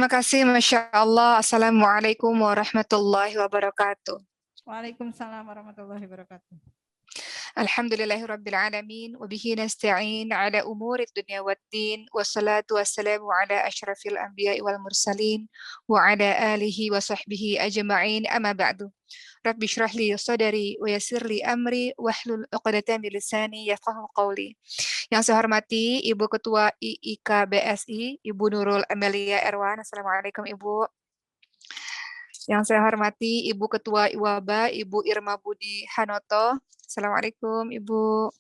Terima kasih, Masya Allah. Assalamualaikum warahmatullahi wabarakatuh. Waalaikumsalam warahmatullahi wabarakatuh. Alhamdulillahirabbil alamin wa bihi nasta'in ala umuri dunya waddin wassalatu wassalamu ala asyrafil anbiya'i wal mursalin wa ala alihi wa sahbihi ajma'in amma ba'du. Rabbi shrah li sadri wa yassir li amri wahlul 'uqdatam min lisani yafqahu qawli. Yang saya hormati Ibu Ketua IIK BSI, Ibu Nurul Amelia Erwan. Assalamualaikum Ibu. Yang saya hormati Ibu Ketua IWABA, Ibu Irma Budi Hanoto. Assalamualaikum Ibu.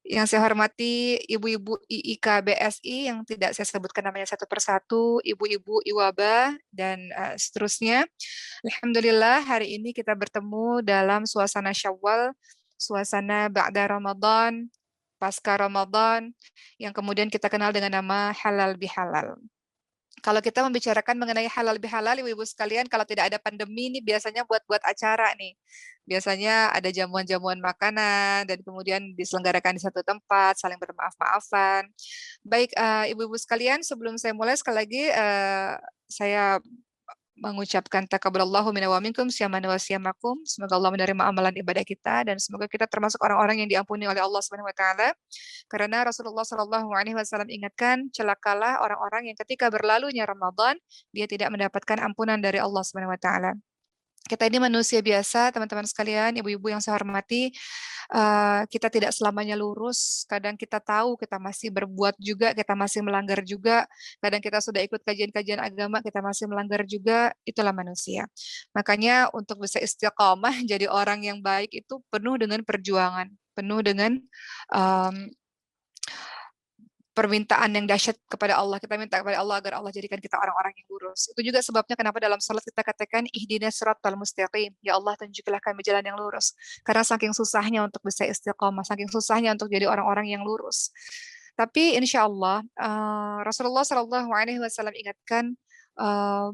Yang saya hormati Ibu-Ibu IIK BSI yang tidak saya sebutkan namanya satu persatu, Ibu-Ibu IWABA, dan seterusnya. Alhamdulillah hari ini kita bertemu dalam suasana Syawal, suasana Ba'da Ramadan, pasca Ramadan, yang kemudian kita kenal dengan nama halal bihalal. Kalau kita membicarakan mengenai halal bihalal, ibu-ibu sekalian, kalau tidak ada pandemi ini biasanya buat acara nih. Biasanya ada jamuan-jamuan makanan dan kemudian diselenggarakan di satu tempat, saling bermaaf-maafan. Baik, ibu-ibu sekalian, sebelum saya mulai sekali lagi saya mengucapkan takabbalallahu minna wa minkum syamana wa syamakum. Semoga Allah menerima amalan ibadah kita dan semoga kita termasuk orang-orang yang diampuni oleh Allah Subhanahu wa taala. Karena Rasulullah Shallallahu alaihi wasallam ingatkan, celakalah orang-orang yang ketika berlalunya Ramadan dia tidak mendapatkan ampunan dari Allah Subhanahu wa taala. Kita ini manusia biasa, teman-teman sekalian, ibu-ibu yang saya hormati, kita tidak selamanya lurus, kadang kita tahu kita masih berbuat juga, kita masih melanggar juga, kadang kita sudah ikut kajian-kajian agama, kita masih melanggar juga, itulah manusia. Makanya untuk bisa istiqamah jadi orang yang baik itu penuh dengan perjuangan, penuh dengan permintaan yang dahsyat kepada Allah. Kita minta kepada Allah agar Allah jadikan kita orang-orang yang lurus. Itu juga sebabnya kenapa dalam salat kita katakan ihdinas siratal mustaqim. Ya Allah, tunjukilah kami jalan yang lurus. Karena saking susahnya untuk bisa istiqamah, saking susahnya untuk jadi orang-orang yang lurus. Tapi insya Allah Rasulullah Shallallahu Alaihi Wasallam ingatkan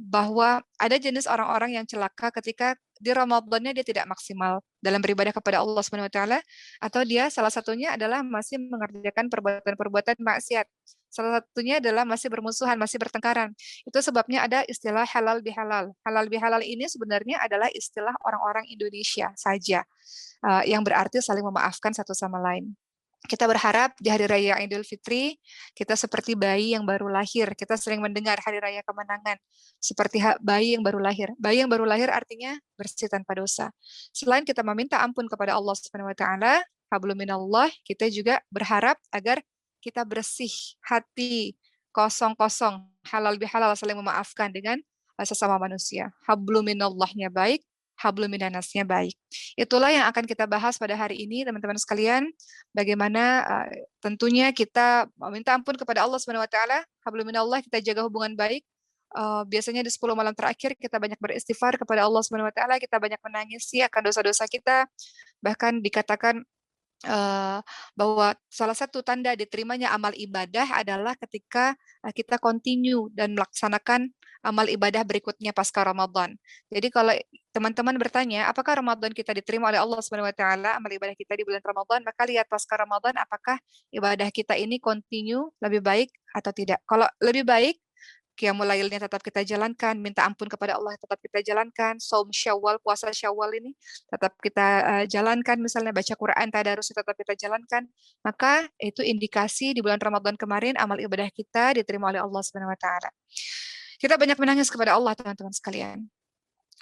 bahwa ada jenis orang-orang yang celaka ketika di Ramadannya dia tidak maksimal dalam beribadah kepada Allah Subhanahu wa taala, atau dia salah satunya adalah masih mengerjakan perbuatan-perbuatan maksiat. Salah satunya adalah masih bermusuhan, masih bertengkaran. Itu sebabnya ada istilah halal bihalal. Halal bihalal ini sebenarnya adalah istilah orang-orang Indonesia saja, yang berarti saling memaafkan satu sama lain. Kita berharap di Hari Raya Idul Fitri, kita seperti bayi yang baru lahir. Kita sering mendengar Hari Raya Kemenangan, seperti bayi yang baru lahir. Bayi yang baru lahir artinya bersih tanpa dosa. Selain kita meminta ampun kepada Allah Subhanahu wa taala, hablum minallah, kita juga berharap agar kita bersih hati, kosong-kosong, halal bihalal, saling memaafkan dengan sesama manusia. Hablum minallahnya baik, hablum minannasnya baik. Itulah yang akan kita bahas pada hari ini, teman-teman sekalian. Bagaimana tentunya kita meminta ampun kepada Allah Subhanahu wa taala, hablum minallah, kita jaga hubungan baik. Biasanya di 10 malam terakhir kita banyak beristighfar kepada Allah Subhanahu wa taala, kita banyak menangis akan dosa-dosa kita. Bahkan dikatakan bahwa salah satu tanda diterimanya amal ibadah adalah ketika kita continue dan melaksanakan amal ibadah berikutnya pasca Ramadan. Jadi kalau teman-teman bertanya, apakah Ramadan kita diterima oleh Allah Subhanahu wa taala, amal ibadah kita di bulan Ramadan, maka lihat pasca Ramadan apakah ibadah kita ini continue lebih baik atau tidak. Kalau lebih baik, qiyamul lailnya tetap kita jalankan, minta ampun kepada Allah tetap kita jalankan, saum Syawal, puasa Syawal ini tetap kita jalankan, misalnya baca Quran, tadarus tetap kita jalankan, maka itu indikasi di bulan Ramadan kemarin amal ibadah kita diterima oleh Allah Subhanahu wa taala. Kita banyak menangis kepada Allah, teman-teman sekalian,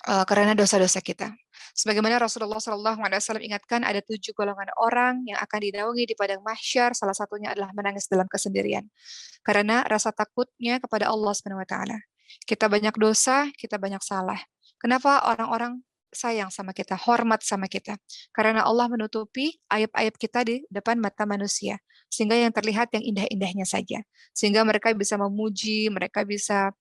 karena dosa-dosa kita. Sebagaimana Rasulullah SAW ingatkan, ada 7 golongan orang yang akan dinaungi di padang mahsyar, salah satunya adalah menangis dalam kesendirian. Karena rasa takutnya kepada Allah Subhanahu wa taala. Kita banyak dosa, kita banyak salah. Kenapa orang-orang sayang sama kita, hormat sama kita? Karena Allah menutupi aib-aib kita di depan mata manusia, sehingga yang terlihat yang indah-indahnya saja. Sehingga mereka bisa memuji, mereka bisa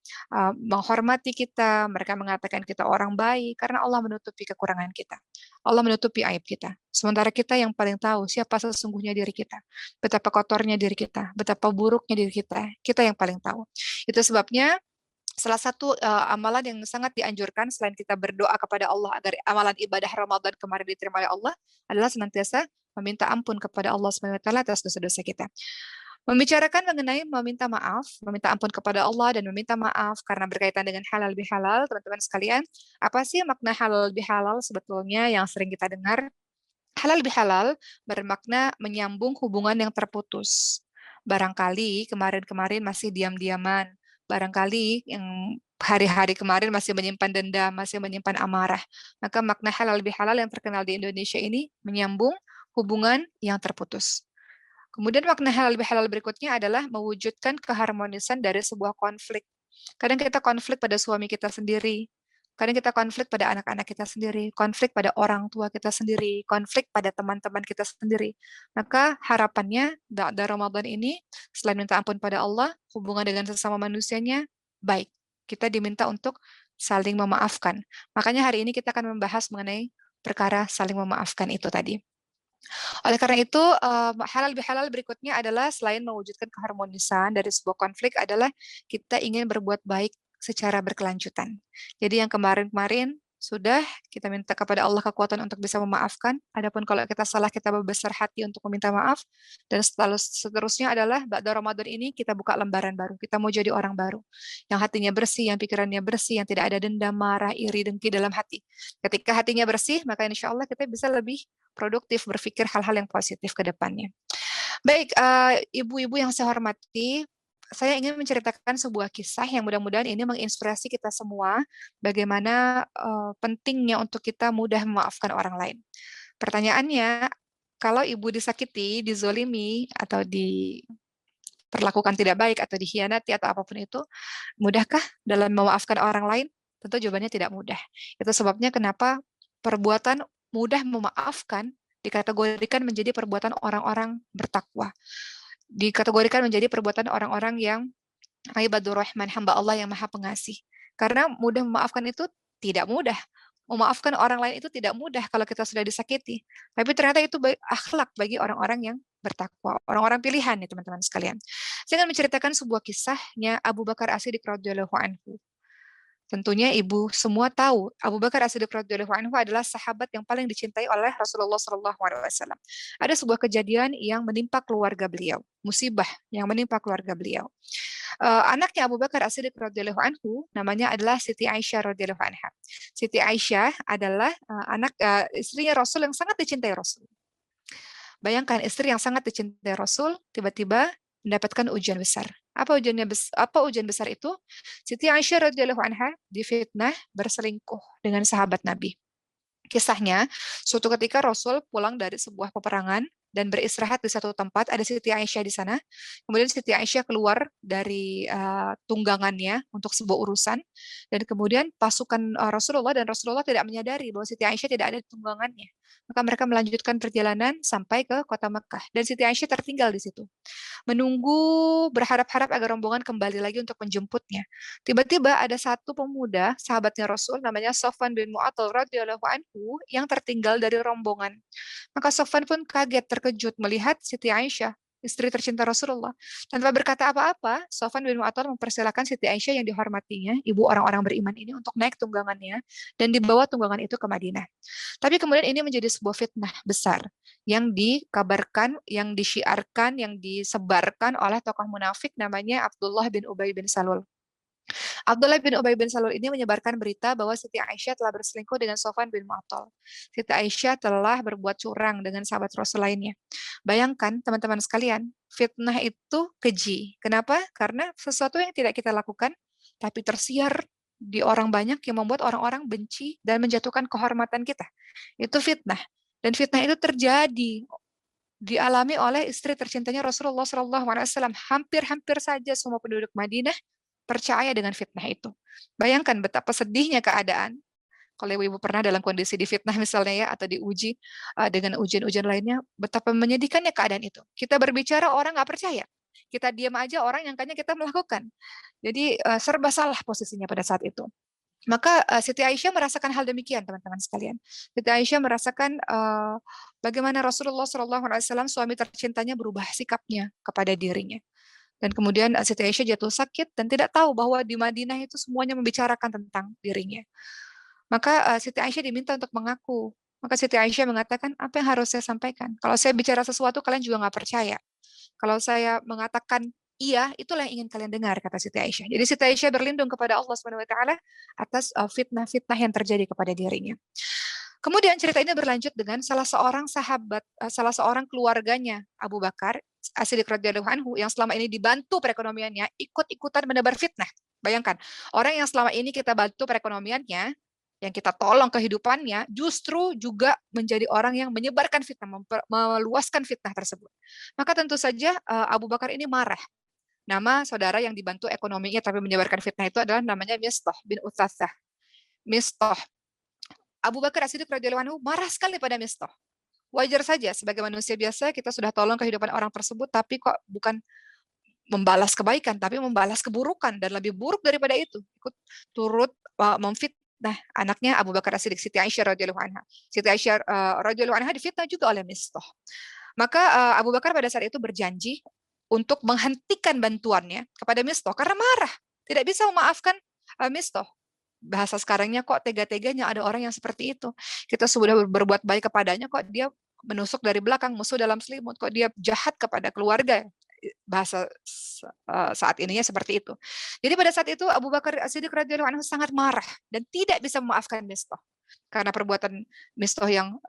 menghormati kita, mereka mengatakan kita orang baik, karena Allah menutupi kekurangan kita. Allah menutupi aib kita. Sementara kita yang paling tahu siapa sesungguhnya diri kita, betapa kotornya diri kita, betapa buruknya diri kita yang paling tahu. Itu sebabnya salah satu amalan yang sangat dianjurkan selain kita berdoa kepada Allah agar amalan ibadah Ramadan kemarin diterima oleh Allah adalah senantiasa meminta ampun kepada Allah SWT atas dosa-dosa kita. Membicarakan mengenai meminta maaf, meminta ampun kepada Allah dan meminta maaf karena berkaitan dengan halal bihalal, teman-teman sekalian. Apa sih makna halal bihalal sebetulnya yang sering kita dengar? Halal bihalal bermakna menyambung hubungan yang terputus. Barangkali kemarin-kemarin masih diam-diaman. Barangkali yang hari-hari kemarin masih menyimpan dendam, masih menyimpan amarah. Maka makna halal bihalal yang terkenal di Indonesia ini menyambung hubungan yang terputus. Kemudian makna halal bihalal berikutnya adalah mewujudkan keharmonisan dari sebuah konflik. Kadang kita konflik pada suami kita sendiri, kadang kita konflik pada anak-anak kita sendiri, konflik pada orang tua kita sendiri, konflik pada teman-teman kita sendiri. Maka harapannya ba'da Ramadan ini, selain minta ampun pada Allah, hubungan dengan sesama manusianya baik. Kita diminta untuk saling memaafkan. Makanya hari ini kita akan membahas mengenai perkara saling memaafkan itu tadi. Oleh karena itu, halal bihalal berikutnya adalah selain mewujudkan keharmonisan dari sebuah konflik adalah kita ingin berbuat baik secara berkelanjutan. Jadi yang kemarin-kemarin sudah kita minta kepada Allah kekuatan untuk bisa memaafkan. Adapun kalau kita salah, kita berbesar hati untuk meminta maaf. Dan seterusnya adalah ba'da Ramadan ini kita buka lembaran baru. Kita mau jadi orang baru. Yang hatinya bersih, yang pikirannya bersih, yang tidak ada dendam, marah, iri, dengki dalam hati. Ketika hatinya bersih, maka insya Allah kita bisa lebih produktif berpikir hal-hal yang positif ke depannya. Baik, ibu-ibu yang saya hormati, saya ingin menceritakan sebuah kisah yang mudah-mudahan ini menginspirasi kita semua bagaimana pentingnya untuk kita mudah memaafkan orang lain. Pertanyaannya, kalau ibu disakiti, dizolimi, atau diperlakukan tidak baik, atau dikhianati, atau apapun itu, mudahkah dalam memaafkan orang lain? Tentu jawabannya tidak mudah. Itu sebabnya kenapa perbuatan mudah memaafkan dikategorikan menjadi perbuatan orang-orang bertakwa. Dikategorikan menjadi perbuatan orang-orang yang ibadur rahman, hamba Allah yang maha pengasih. Karena mudah memaafkan itu tidak mudah. Memaafkan orang lain itu tidak mudah kalau kita sudah disakiti. Tapi ternyata itu akhlak bagi orang-orang yang bertakwa, orang-orang pilihan nih teman-teman sekalian. Saya akan menceritakan sebuah kisahnya Abu Bakar As-Siddiq radhiyallahu anhu. Tentunya ibu semua tahu Abu Bakar As-Siddiq radhiyallahu anhu adalah sahabat yang paling dicintai oleh Rasulullah Shallallahu alaihi wasallam. Ada sebuah kejadian yang menimpa keluarga beliau, musibah yang menimpa keluarga beliau. Anaknya Abu Bakar As-Siddiq radhiyallahu anhu namanya adalah Siti Aisyah radhiyallahu anha. Siti Aisyah adalah istrinya Rasul yang sangat dicintai Rasul. Bayangkan istri yang sangat dicintai Rasul tiba-tiba mendapatkan ujian besar. Apa ujian besar itu? Siti Aisyah radhiyallahu anha difitnah berselingkuh dengan sahabat Nabi. Kisahnya, suatu ketika Rasul pulang dari sebuah peperangan dan beristirahat di satu tempat, ada Siti Aisyah di sana. Kemudian Siti Aisyah keluar dari tunggangannya untuk sebuah urusan, dan kemudian pasukan Rasulullah dan Rasulullah tidak menyadari bahwa Siti Aisyah tidak ada di tunggangannya. Maka mereka melanjutkan perjalanan sampai ke kota Mekah, dan Siti Aisyah tertinggal di situ. Menunggu, berharap-harap agar rombongan kembali lagi untuk menjemputnya. Tiba-tiba ada satu pemuda, sahabatnya Rasul, namanya Sofwan bin Mu'attal radhiyallahu anhu, yang tertinggal dari rombongan. Maka Sofwan pun kaget, terkejut melihat Siti Aisyah, istri tercinta Rasulullah. Tanpa berkata apa-apa, Sofwan bin Mu'attal mempersilahkan Siti Aisyah yang dihormatinya, ibu orang-orang beriman ini, untuk naik tunggangannya dan dibawa tunggangan itu ke Madinah. Tapi kemudian ini menjadi sebuah fitnah besar yang dikabarkan, yang disyiarkan, yang disebarkan oleh tokoh munafik namanya Abdullah bin Ubay bin Salul. Abdullah bin Ubay bin Salul ini menyebarkan berita bahwa Siti Aisyah telah berselingkuh dengan Sofwan bin Mu'attal. Siti Aisyah telah berbuat curang dengan sahabat Rasul lainnya. Bayangkan teman-teman sekalian, fitnah itu keji. Kenapa? Karena sesuatu yang tidak kita lakukan, tapi tersiar di orang banyak yang membuat orang-orang benci dan menjatuhkan kehormatan kita. Itu fitnah. Dan fitnah itu terjadi dialami oleh istri tercintanya Rasulullah SAW. Hampir-hampir saja semua penduduk Madinah percaya dengan fitnah itu. Bayangkan betapa sedihnya keadaan kalau ibu-ibu pernah dalam kondisi difitnah misalnya ya, atau diuji dengan ujian-ujian lainnya, betapa menyedihkannya keadaan itu. Kita berbicara orang nggak percaya. Kita diam aja orang yang kayaknya kita melakukan. Jadi serba salah posisinya pada saat itu. Maka Siti Aisyah merasakan hal demikian, teman-teman sekalian. Siti Aisyah merasakan bagaimana Rasulullah SAW, suami tercintanya, berubah sikapnya kepada dirinya. Dan kemudian Siti Aisyah jatuh sakit dan tidak tahu bahwa di Madinah itu semuanya membicarakan tentang dirinya. Maka Siti Aisyah diminta untuk mengaku. Maka Siti Aisyah mengatakan, apa yang harus saya sampaikan? Kalau saya bicara sesuatu, kalian juga nggak percaya. Kalau saya mengatakan iya, itulah yang ingin kalian dengar, kata Siti Aisyah. Jadi Siti Aisyah berlindung kepada Allah Subhanahu wa taala atas fitnah-fitnah yang terjadi kepada dirinya. Kemudian cerita ini berlanjut dengan salah seorang sahabat, salah seorang keluarganya Abu Bakar As-Siddiq radhiyallahu anhu yang selama ini dibantu perekonomiannya ikut-ikutan menebar fitnah. Bayangkan, orang yang selama ini kita bantu perekonomiannya, yang kita tolong kehidupannya, justru juga menjadi orang yang menyebarkan fitnah, meluaskan fitnah tersebut. Maka tentu saja Abu Bakar ini marah. Nama saudara yang dibantu ekonominya tapi menyebarkan fitnah itu adalah namanya Mistah bin Utsatsah. Mistah. Abu Bakar As-Siddiq radhiyallahu anhu marah sekali pada Mistah. Wajar saja sebagai manusia biasa kita sudah tolong kehidupan orang tersebut tapi kok bukan membalas kebaikan tapi membalas keburukan dan lebih buruk daripada itu. Ikut turut memfitnah anaknya Abu Bakar As-Siddiq, Siti Aisyah radhiyallahu anha. Siti Aisyah radhiyallahu anha difitnah juga oleh Mistah. Maka Abu Bakar pada saat itu berjanji untuk menghentikan bantuannya kepada Mistah karena marah, tidak bisa memaafkan Mistah. Bahasa sekarangnya kok tega-teganya ada orang yang seperti itu. Kita sudah berbuat baik kepadanya kok dia menusuk dari belakang, musuh dalam selimut, kok dia jahat kepada keluarga. Bahasa saat ininya seperti itu. Jadi pada saat itu Abu Bakar As-Siddiq radhiyallahu anhu sangat marah dan tidak bisa memaafkan Mistah karena perbuatan Mistah yang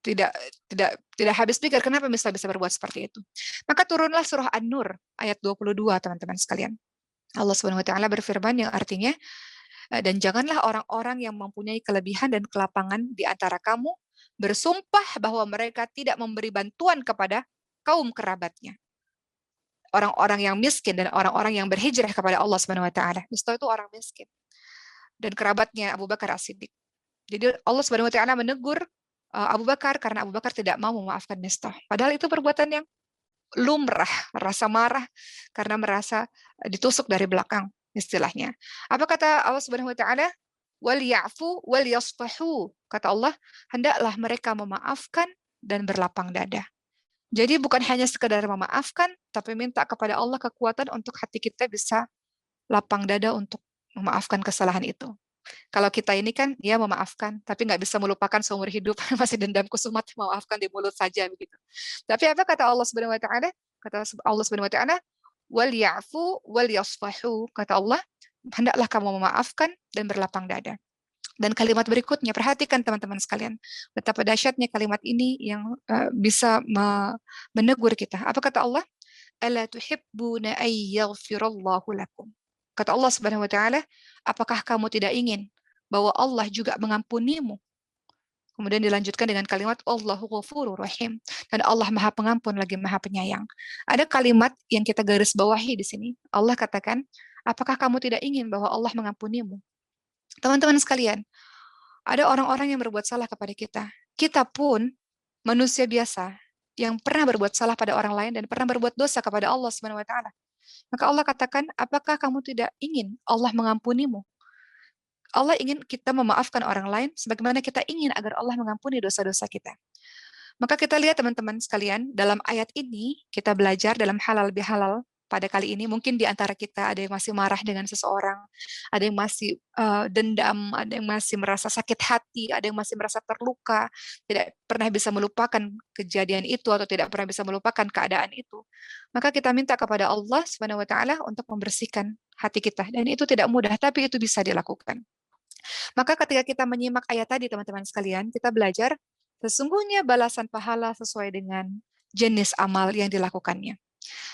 tidak tidak habis pikir kenapa Mistah bisa berbuat seperti itu. Maka turunlah surah An-Nur ayat 22 teman-teman sekalian. Allah Subhanahu wa taala berfirman yang artinya dan janganlah orang-orang yang mempunyai kelebihan dan kelapangan di antara kamu bersumpah bahwa mereka tidak memberi bantuan kepada kaum kerabatnya. Orang-orang yang miskin dan orang-orang yang berhijrah kepada Allah Subhanahu wa taala. Mistah itu orang miskin dan kerabatnya Abu Bakar As-Siddiq. Jadi Allah Subhanahu wa taala menegur Abu Bakar karena Abu Bakar tidak mau memaafkan Mistah. Padahal itu perbuatan yang lumrah, rasa marah karena merasa ditusuk dari belakang istilahnya. Apa kata Allah Subhanahu wa taala? Wal ya'fu wal yasfahu. Kata Allah, hendaklah mereka memaafkan dan berlapang dada. Jadi bukan hanya sekedar memaafkan, tapi minta kepada Allah kekuatan untuk hati kita bisa lapang dada untuk memaafkan kesalahan itu. Kalau kita ini kan dia memaafkan, tapi nggak bisa melupakan seumur hidup, masih dendam kusumat, memaafkan di mulut saja begitu. Tapi apa kata Allah Subhanahu wa taala? Kata Allah Subhanahu wa taala, wal ya'fu wal yasfahu. Kata Allah, hendaklah kamu memaafkan dan berlapang dada. Dan kalimat berikutnya, perhatikan teman-teman sekalian, betapa dahsyatnya kalimat ini yang bisa menegur kita. Apa kata Allah? Ala tuhibbuna ay yaghfirallahu lakum. Kata Allah Subhanahu wa taala, apakah kamu tidak ingin bahwa Allah juga mengampunimu? Kemudian dilanjutkan dengan kalimat Allahu ghafurur rahim, dan Allah Maha Pengampun lagi Maha Penyayang. Ada kalimat yang kita garis bawahi di sini. Allah katakan, apakah kamu tidak ingin bahwa Allah mengampunimu? Teman-teman sekalian, ada orang-orang yang berbuat salah kepada kita. Kita pun manusia biasa yang pernah berbuat salah pada orang lain dan pernah berbuat dosa kepada Allah Subhanahu wa taala. Maka Allah katakan, apakah kamu tidak ingin Allah mengampunimu? Allah ingin kita memaafkan orang lain sebagaimana kita ingin agar Allah mengampuni dosa-dosa kita. Maka kita lihat teman-teman sekalian, dalam ayat ini kita belajar dalam halal bihalal pada kali ini. Mungkin di antara kita ada yang masih marah dengan seseorang, ada yang masih dendam, ada yang masih merasa sakit hati, ada yang masih merasa terluka, tidak pernah bisa melupakan kejadian itu atau tidak pernah bisa melupakan keadaan itu. Maka kita minta kepada Allah Subhanahu wa taala untuk membersihkan hati kita, dan itu tidak mudah tapi itu bisa dilakukan. Maka ketika kita menyimak ayat tadi teman-teman sekalian, kita belajar sesungguhnya balasan pahala sesuai dengan jenis amal yang dilakukannya.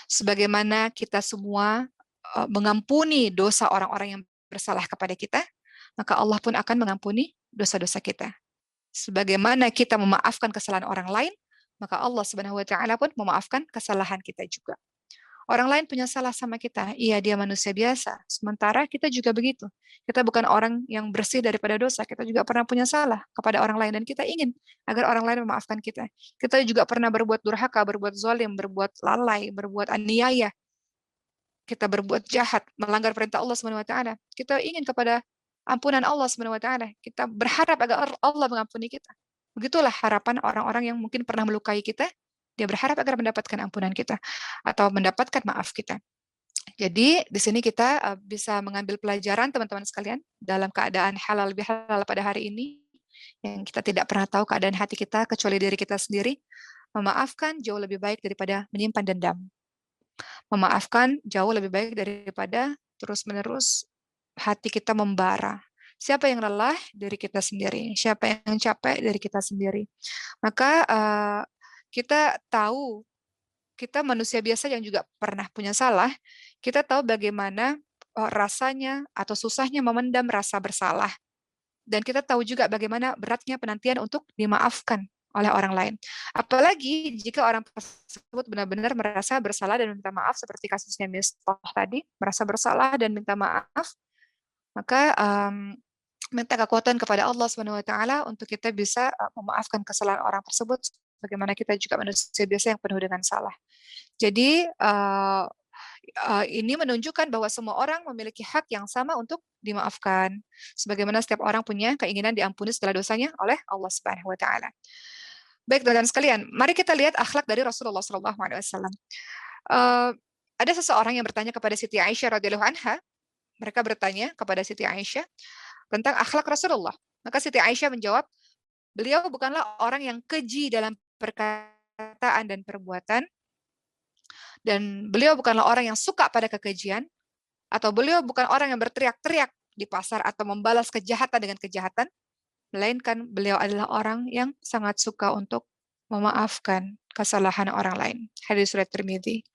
Sebagaimana kita semua mengampuni dosa orang-orang yang bersalah kepada kita, maka Allah pun akan mengampuni dosa-dosa kita. Sebagaimana kita memaafkan kesalahan orang lain, maka Allah Subhanahu wa taala pun memaafkan kesalahan kita juga. Orang lain punya salah sama kita, iya dia manusia biasa. Sementara kita juga begitu. Kita bukan orang yang bersih daripada dosa, kita juga pernah punya salah kepada orang lain dan kita ingin agar orang lain memaafkan kita. Kita juga pernah berbuat durhaka, berbuat zalim, berbuat lalai, berbuat aniaya. Kita berbuat jahat, melanggar perintah Allah Subhanahu wa taala. Kita ingin kepada ampunan Allah Subhanahu wa taala. Kita berharap agar Allah mengampuni kita. Begitulah harapan orang-orang yang mungkin pernah melukai kita. Dia berharap agar mendapatkan ampunan kita atau mendapatkan maaf kita. Jadi di sini kita bisa mengambil pelajaran teman-teman sekalian dalam keadaan halal bihalal pada hari ini yang kita tidak pernah tahu keadaan hati kita kecuali diri kita sendiri. Memaafkan jauh lebih baik daripada menyimpan dendam. Memaafkan jauh lebih baik daripada terus-menerus hati kita membara. Siapa yang lelah? Diri kita sendiri. Siapa yang capek? Diri kita sendiri. Maka kita tahu, kita manusia biasa yang juga pernah punya salah, kita tahu bagaimana rasanya atau susahnya memendam rasa bersalah. Dan kita tahu juga bagaimana beratnya penantian untuk dimaafkan oleh orang lain. Apalagi jika orang tersebut benar-benar merasa bersalah dan minta maaf, seperti kasusnya Mistah tadi, merasa bersalah dan minta maaf, maka minta kekuatan kepada Allah Subhanahu wa taala untuk kita bisa memaafkan kesalahan orang tersebut, bagaimana kita juga manusia biasa yang penuh dengan salah. Jadi ini menunjukkan bahwa semua orang memiliki hak yang sama untuk dimaafkan, sebagaimana setiap orang punya keinginan diampuni segala dosanya oleh Allah Subhanahu wa taala. Baik, teman-teman sekalian, mari kita lihat akhlak dari Rasulullah Shallallahu alaihi wasallam. Ada seseorang yang bertanya kepada Siti Aisyah radhiyallahu anha, mereka bertanya kepada Siti Aisyah tentang akhlak Rasulullah. Maka Siti Aisyah menjawab, beliau bukanlah orang yang keji dalam perkataan dan perbuatan, dan beliau bukanlah orang yang suka pada kekejian, atau beliau bukan orang yang berteriak-teriak di pasar atau membalas kejahatan dengan kejahatan, melainkan beliau adalah orang yang sangat suka untuk memaafkan kesalahan orang lain. Hadis riwayat Tirmidzi.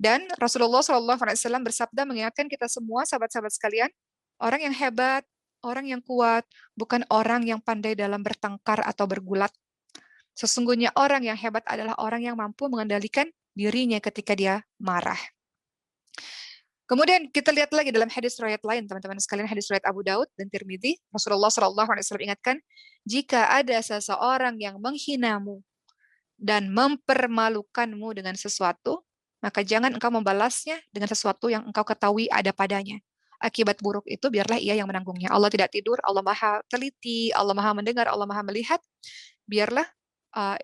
Dan Rasulullah SAW bersabda mengingatkan kita semua, sahabat-sahabat sekalian, orang yang hebat, orang yang kuat, bukan orang yang pandai dalam bertengkar atau bergulat. Sesungguhnya orang yang hebat adalah orang yang mampu mengendalikan dirinya ketika dia marah. Kemudian kita lihat lagi dalam hadis riwayat lain, teman-teman sekalian, hadis riwayat Abu Daud dan Tirmidzi, Rasulullah SAW ingatkan, jika ada seseorang yang menghinamu dan mempermalukanmu dengan sesuatu, maka jangan engkau membalasnya dengan sesuatu yang engkau ketahui ada padanya. Akibat buruk itu biarlah ia yang menanggungnya. Allah tidak tidur, Allah Maha teliti, Allah Maha mendengar, Allah Maha melihat. Biarlah uh,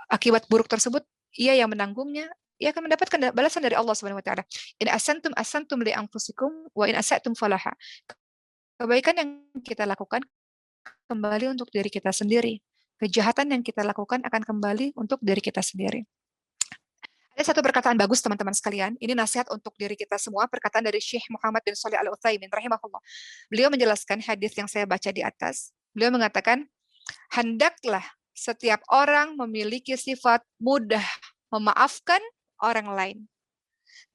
akibat buruk tersebut ia yang menanggungnya, ia akan mendapatkan balasan dari Allah Subhanahu wa taala. In asantum li anfusikum wa in asatum falaha. Kebaikan yang kita lakukan kembali untuk diri kita sendiri. Kejahatan yang kita lakukan akan kembali untuk diri kita sendiri. Ada satu perkataan bagus teman-teman sekalian. Ini nasihat untuk diri kita semua, perkataan dari Syekh Muhammad bin Shalih Al-Utsaimin rahimahullah. Beliau menjelaskan hadis yang saya baca di atas. Beliau mengatakan, hendaklah setiap orang memiliki sifat mudah memaafkan orang lain.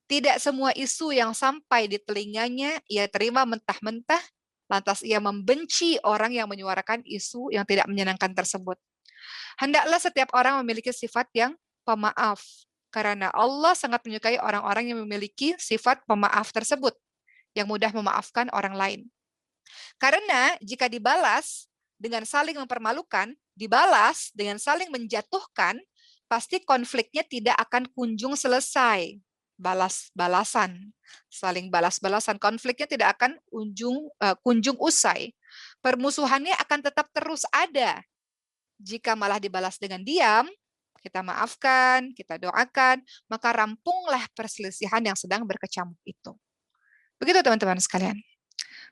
Tidak semua isu yang sampai di telinganya ia terima mentah-mentah, lantas ia membenci orang yang menyuarakan isu yang tidak menyenangkan tersebut. Hendaklah setiap orang memiliki sifat yang pemaaf, karena Allah sangat menyukai orang-orang yang memiliki sifat pemaaf tersebut, yang mudah memaafkan orang lain. Karena jika dibalas dengan saling mempermalukan, dibalas dengan saling menjatuhkan, pasti konfliknya tidak akan kunjung selesai. Balas-balasan, saling balas-balasan, konfliknya tidak akan kunjung usai. Permusuhannya akan tetap terus ada. Jika malah dibalas dengan diam, kita maafkan, kita doakan, maka rampunglah perselisihan yang sedang berkecamuk itu. Begitu teman-teman sekalian.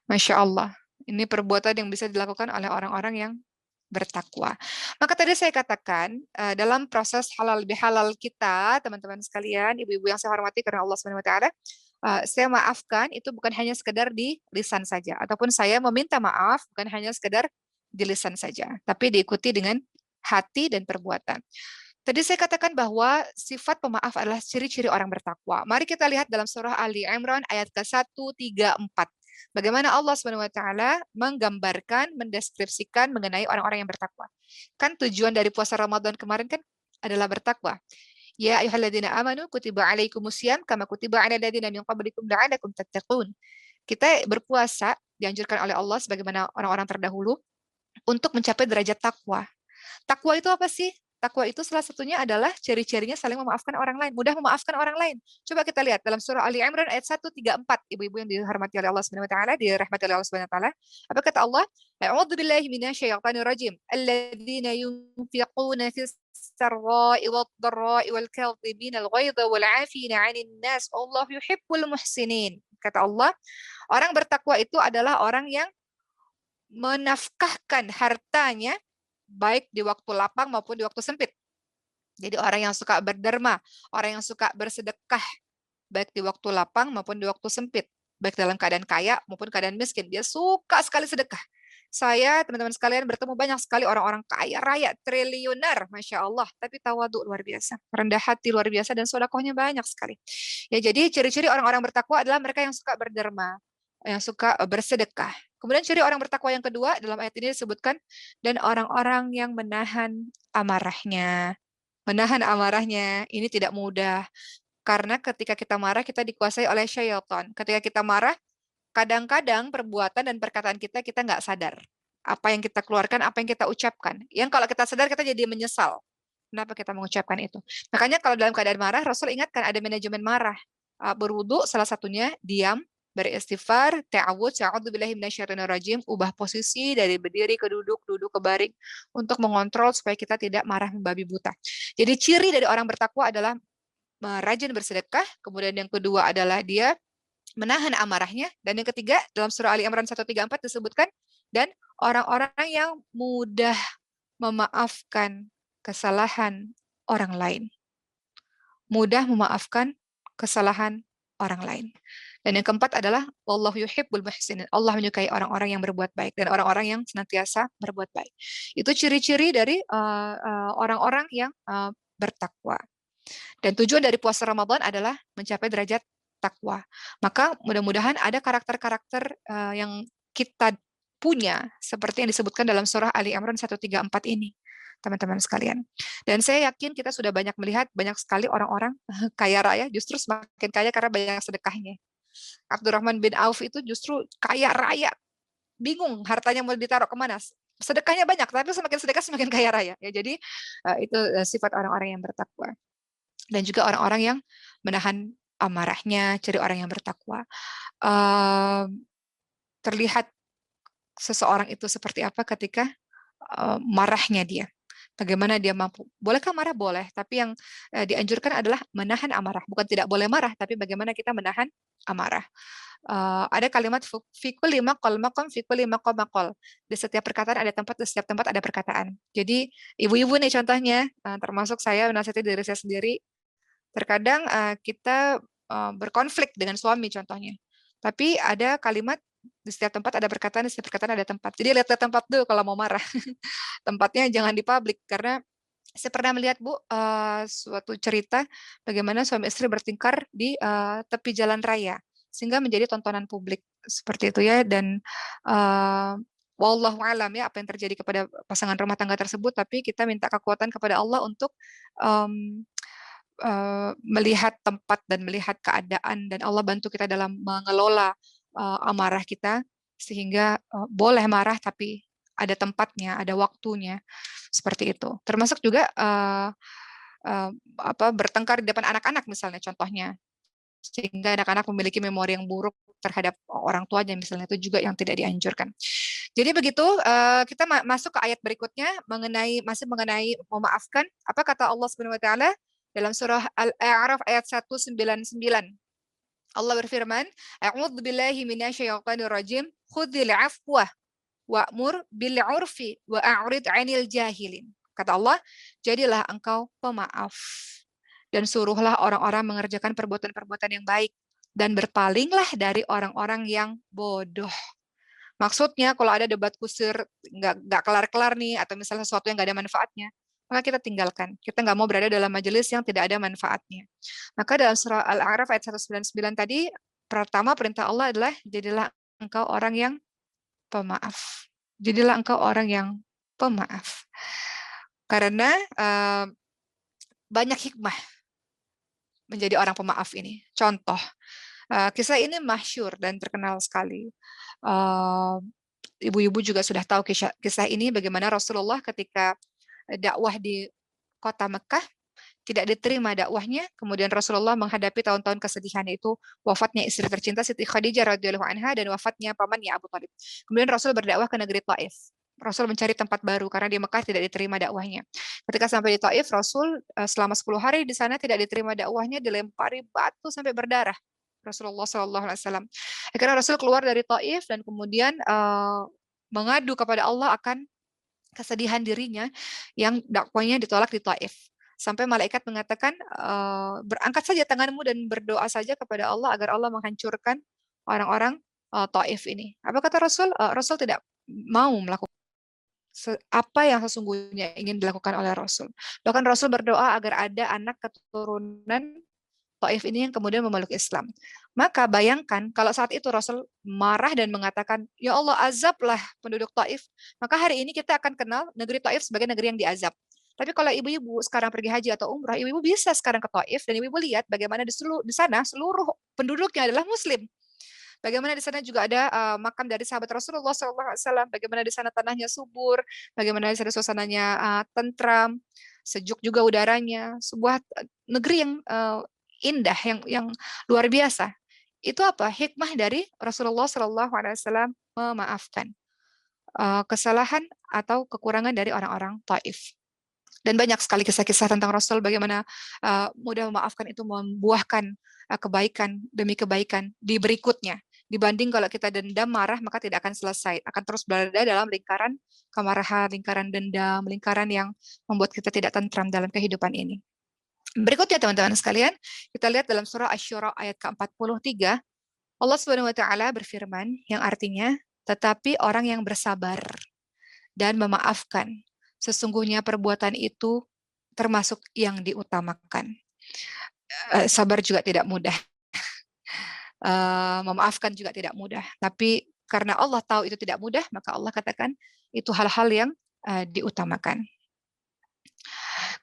Masya Allah, ini perbuatan yang bisa dilakukan oleh orang-orang yang bertakwa. Maka tadi saya katakan, dalam proses halal bihalal kita, teman-teman sekalian, ibu-ibu yang saya hormati karena Allah SWT, saya maafkan itu bukan hanya sekedar di lisan saja, ataupun saya meminta maaf bukan hanya sekedar di lisan saja, tapi diikuti dengan hati dan perbuatan. Tadi saya katakan bahwa sifat pemaaf adalah ciri-ciri orang bertakwa. Mari kita lihat dalam surah Ali Imran ayat ke-134. Bagaimana Allah SWT menggambarkan, mendeskripsikan mengenai orang-orang yang bertakwa. Kan tujuan dari puasa Ramadan kemarin kan adalah bertakwa. Ya ayyuhalladzina amanu kutiba alaikumusiyam kama kutiba alal ladzina min qablikum la'allakum tattaqun. Kita berpuasa dianjurkan oleh Allah sebagaimana orang-orang terdahulu untuk mencapai derajat takwa. Takwa itu apa sih? Takwa itu salah satunya adalah ciri-cirinya saling memaafkan orang lain, mudah memaafkan orang lain. Coba kita lihat dalam surah Ali Imran ayat 134, ibu-ibu yang dirahmati oleh Allah Subhanahu wa taala, dirahmati oleh Allah Subhanahu wa taala. Apa kata Allah? A'udzu billahi minasyaitonir rajim. Alladzina yunfiquna fis sarra'i wad-dharra'i wal kadhibina al-ghaidha wal 'afina 'anil nas. Wallahu yuhibbul muhsinin. Kata Allah, orang bertakwa itu adalah orang yang menafkahkan hartanya baik di waktu lapang maupun di waktu sempit. Jadi orang yang suka berderma, orang yang suka bersedekah, baik di waktu lapang maupun di waktu sempit, baik dalam keadaan kaya maupun keadaan miskin. Dia suka sekali sedekah. Saya, teman-teman sekalian, bertemu banyak sekali orang-orang kaya raya, triliuner, Masya Allah, tapi tawadhu luar biasa, rendah hati luar biasa, dan sedekahnya banyak sekali. Ya, jadi ciri-ciri orang-orang bertakwa adalah mereka yang suka berderma, yang suka bersedekah. Kemudian ciri orang bertakwa yang kedua dalam ayat ini disebutkan, dan orang-orang yang menahan amarahnya. Menahan amarahnya ini tidak mudah. Karena ketika kita marah, kita dikuasai oleh syaitan. Ketika kita marah, kadang-kadang perbuatan dan perkataan kita nggak sadar. Apa yang kita keluarkan, apa yang kita ucapkan. Yang kalau kita sadar, kita jadi menyesal. Kenapa kita mengucapkan itu? Makanya kalau dalam keadaan marah, Rasul ingatkan ada manajemen marah. Berwudu, salah satunya diam, beristighfar, ta'awudz, a'udzubillahi minasyaitonirrajim, ubah posisi dari berdiri ke duduk, duduk ke baring, untuk mengontrol supaya kita tidak marah membabi buta. Jadi ciri dari orang bertakwa adalah rajin bersedekah, kemudian yang kedua adalah dia menahan amarahnya, dan yang ketiga dalam surah Ali Imran 134 disebutkan, dan orang-orang yang mudah memaafkan kesalahan orang lain. Mudah memaafkan kesalahan orang lain. Dan yang keempat adalah wallahu yuhibbul muhsinin. Allah menyukai orang-orang yang berbuat baik dan orang-orang yang senantiasa berbuat baik. Itu ciri-ciri dari orang-orang yang bertakwa. Dan tujuan dari puasa Ramadan adalah mencapai derajat takwa. Maka mudah-mudahan ada karakter-karakter yang kita punya seperti yang disebutkan dalam surah Ali Imran 134 ini, teman-teman sekalian. Dan saya yakin kita sudah banyak melihat banyak sekali orang-orang kaya raya justru semakin kaya karena banyak sedekahnya. Abdurrahman bin Auf itu justru kaya raya, bingung hartanya mau ditaruh kemana. Sedekahnya banyak, tapi semakin sedekah semakin kaya raya. Ya, jadi itu sifat orang-orang yang bertakwa. Dan juga orang-orang yang menahan amarahnya, ciri orang yang bertakwa. Terlihat seseorang itu seperti apa ketika marahnya dia. Bagaimana dia mampu. Bolehkah marah? Boleh. Tapi yang dianjurkan adalah menahan amarah. Bukan tidak boleh marah, tapi bagaimana kita menahan amarah. Ada kalimat fikul lima kol makom fikul lima kol makol. Di setiap perkataan ada tempat, di setiap tempat ada perkataan. Jadi ibu-ibu nih contohnya, termasuk saya menasihati diri saya sendiri. Terkadang kita berkonflik dengan suami contohnya. Tapi ada kalimat di setiap tempat ada perkataan, di setiap perkataan ada tempat. Jadi lihat tempat dulu kalau mau marah. Tempatnya jangan di publik, karena saya pernah melihat Bu suatu cerita bagaimana suami istri bertengkar di tepi jalan raya sehingga menjadi tontonan publik seperti itu ya. Dan wallahu alam ya apa yang terjadi kepada pasangan rumah tangga tersebut, tapi kita minta kekuatan kepada Allah untuk melihat tempat dan melihat keadaan, dan Allah bantu kita dalam mengelola amarah kita sehingga boleh marah tapi ada tempatnya, ada waktunya, seperti itu. Termasuk juga bertengkar di depan anak-anak misalnya contohnya, sehingga anak-anak memiliki memori yang buruk terhadap orang tuanya misalnya, itu juga yang tidak dianjurkan. Jadi begitu, kita masuk ke ayat berikutnya masih mengenai memaafkan. Apa kata Allah Subhanahu wa taala dalam surah Al-A'raf ayat 199? Allah berfirman, A'udzu billahi minasyaitonir rajim, khudhil afwa wa'mur bil 'urfi wa a'rid 'anil jahilin. Kata Allah, jadilah engkau pemaaf dan suruhlah orang-orang mengerjakan perbuatan-perbuatan yang baik dan berpalinglah dari orang-orang yang bodoh. Maksudnya kalau ada debat kusir nggak kelar-kelar nih, atau misalnya sesuatu yang nggak ada manfaatnya, maka kita tinggalkan. Kita nggak mau berada dalam majelis yang tidak ada manfaatnya. Maka dalam surah Al-A'raf ayat 199 tadi, pertama perintah Allah adalah jadilah engkau orang yang pemaaf. Jadilah engkau orang yang pemaaf. Karena banyak hikmah menjadi orang pemaaf ini. Contoh, kisah ini masyhur dan terkenal sekali. Ibu-ibu juga sudah tahu kisah ini, bagaimana Rasulullah ketika dakwah di kota Mekah tidak diterima dakwahnya, kemudian Rasulullah menghadapi tahun-tahun kesedihan, itu wafatnya istri tercinta Siti Khadijah radhiyallahu anha dan wafatnya pamannya Abu Thalib. Kemudian Rasul berdakwah ke negeri Taif. Rasul mencari tempat baru karena di Mekah tidak diterima dakwahnya. Ketika sampai di Taif, Rasul selama 10 hari di sana tidak diterima dakwahnya, dilempari batu sampai berdarah. Rasulullah Shallallahu Alaihi Wasallam. Akhirnya Rasul keluar dari Taif dan kemudian mengadu kepada Allah akan kesedihan dirinya yang dakwahnya ditolak di Taif. Sampai malaikat mengatakan, berangkat saja tanganmu dan berdoa saja kepada Allah agar Allah menghancurkan orang-orang Taif ini. Apa kata Rasul? Rasul tidak mau melakukan apa yang sesungguhnya ingin dilakukan oleh Rasul. Bahkan Rasul berdoa agar ada anak keturunan Taif ini yang kemudian memeluk Islam. Maka bayangkan kalau saat itu Rasul marah dan mengatakan, ya Allah azablah penduduk Taif, maka hari ini kita akan kenal negeri Taif sebagai negeri yang diazab. Tapi kalau ibu-ibu sekarang pergi haji atau umrah, ibu-ibu bisa sekarang ke Taif dan ibu-ibu lihat bagaimana di sana seluruh penduduknya adalah Muslim. Bagaimana di sana juga ada makam dari sahabat Rasulullah SAW. Bagaimana di sana tanahnya subur, bagaimana di sana suasananya tentram, sejuk juga udaranya. Sebuah negeri yang indah, yang luar biasa. Itu apa? Hikmah dari Rasulullah SAW memaafkan kesalahan atau kekurangan dari orang-orang Taif. Dan banyak sekali kisah-kisah tentang Rasul bagaimana mudah memaafkan itu membuahkan kebaikan demi kebaikan di berikutnya. Dibanding kalau kita dendam, marah, maka tidak akan selesai. Akan terus berada dalam lingkaran kemarahan, lingkaran dendam, lingkaran yang membuat kita tidak tentram dalam kehidupan ini. Berikutnya teman-teman sekalian, kita lihat dalam surah Asy-Syura ayat ke-43, Allah Subhanahu wa taala berfirman yang artinya, tetapi orang yang bersabar dan memaafkan, sesungguhnya perbuatan itu termasuk yang diutamakan. Sabar juga tidak mudah. Memaafkan juga tidak mudah. Tapi karena Allah tahu itu tidak mudah, maka Allah katakan itu hal-hal yang diutamakan.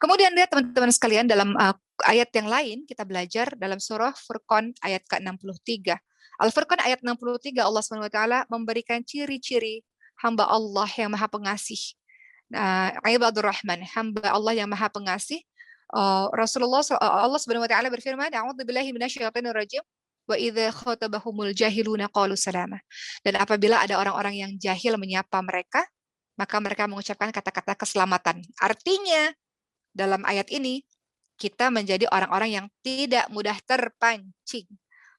Kemudian lihat teman-teman sekalian dalam ayat yang lain kita belajar dalam surah Furqan ayat ke-63. Al-Furqan ayat 63 Allah SWT memberikan ciri-ciri hamba Allah yang Maha Pengasih. Ibadur Rahman, hamba Allah yang Maha Pengasih. Allah Subhanahu wa taala berfirman, "A'udzubillahi minasyaitonir rajim. Wa idza khatabahumul jahiluna qalu salama." Dan apabila ada orang-orang yang jahil menyapa mereka, maka mereka mengucapkan kata-kata keselamatan. Artinya, dalam ayat ini kita menjadi orang-orang yang tidak mudah terpancing.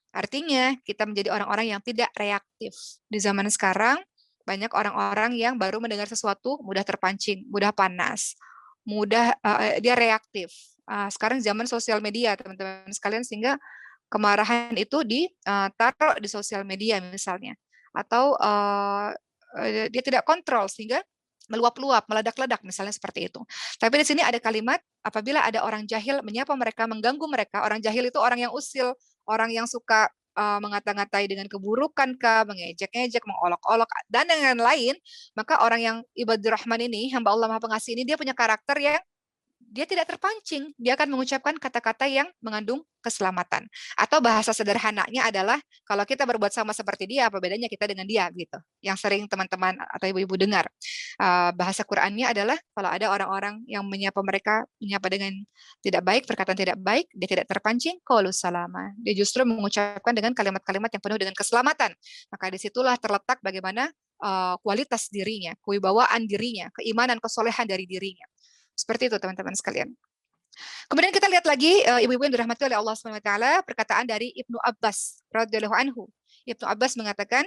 Artinya, kita menjadi orang-orang yang tidak reaktif. Di zaman sekarang, banyak orang-orang yang baru mendengar sesuatu mudah terpancing, mudah panas, mudah dia reaktif. Sekarang zaman sosial media, teman-teman sekalian, sehingga kemarahan itu ditaruh di sosial media misalnya, atau dia tidak kontrol sehingga meluap-luap, meledak-ledak misalnya seperti itu. Tapi di sini ada kalimat apabila ada orang jahil menyapa mereka, mengganggu mereka. Orang jahil itu orang yang usil, orang yang suka mengata-ngatai dengan keburukan kah, mengejek-ngejek, mengolok-olok dan yang lain, maka orang yang ibadur rahman ini, hamba Allah Maha Pengasih ini, dia punya karakter yang dia tidak terpancing, dia akan mengucapkan kata-kata yang mengandung keselamatan. Atau bahasa sederhananya adalah, kalau kita berbuat sama seperti dia, apa bedanya kita dengan dia, gitu. Yang sering teman-teman atau ibu-ibu dengar. Bahasa Qur'annya adalah, kalau ada orang-orang yang menyapa mereka, menyapa dengan tidak baik, perkataan tidak baik, dia tidak terpancing, qalu salama. Dia justru mengucapkan dengan kalimat-kalimat yang penuh dengan keselamatan. Maka disitulah terletak bagaimana kualitas dirinya, kewibawaan dirinya, keimanan, kesolehan dari dirinya. Seperti itu teman-teman sekalian. Kemudian kita lihat lagi ibu-ibu yang dirahmati oleh Allah Subhanahu wa taala, perkataan dari Ibnu Abbas radhiyallahu anhu. Ibnu Abbas mengatakan,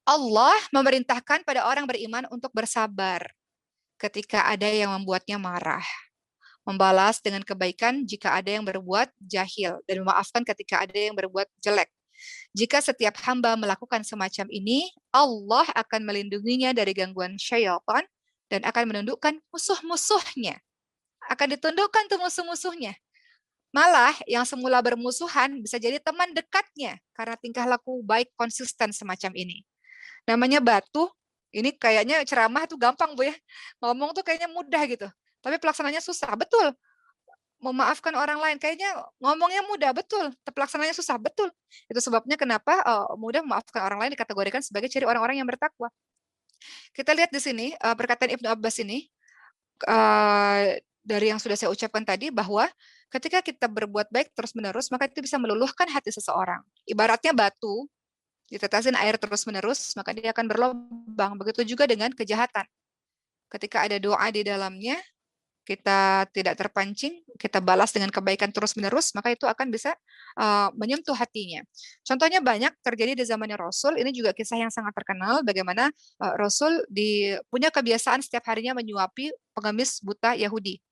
Allah memerintahkan pada orang beriman untuk bersabar ketika ada yang membuatnya marah, membalas dengan kebaikan jika ada yang berbuat jahil, dan memaafkan ketika ada yang berbuat jelek. Jika setiap hamba melakukan semacam ini, Allah akan melindunginya dari gangguan syaitan dan akan menundukkan musuh-musuhnya. Akan ditundukkan tuh musuh-musuhnya. Malah yang semula bermusuhan bisa jadi teman dekatnya karena tingkah laku baik konsisten semacam ini. Namanya batu, ini kayaknya ceramah tuh gampang Bu ya. Ngomong tuh kayaknya mudah gitu. Tapi pelaksananya susah, betul. Memaafkan orang lain, kayaknya ngomongnya mudah, betul. Tapi pelaksananya susah, betul. Itu sebabnya kenapa mudah memaafkan orang lain dikategorikan sebagai ciri orang-orang yang bertakwa. Kita lihat di sini perkataan Ibnu Abbas ini dari yang sudah saya ucapkan tadi bahwa ketika kita berbuat baik terus-menerus maka itu bisa meluluhkan hati seseorang. Ibaratnya batu ditetesin air terus-menerus maka dia akan berlubang. Begitu juga dengan kejahatan. Ketika ada doa di dalamnya, kita tidak terpancing, kita balas dengan kebaikan terus-menerus, maka itu akan bisa menyentuh hatinya. Contohnya banyak terjadi di zamannya Rasul, ini juga kisah yang sangat terkenal, bagaimana Rasul punya kebiasaan setiap harinya menyuapi pengemis buta Yahudi.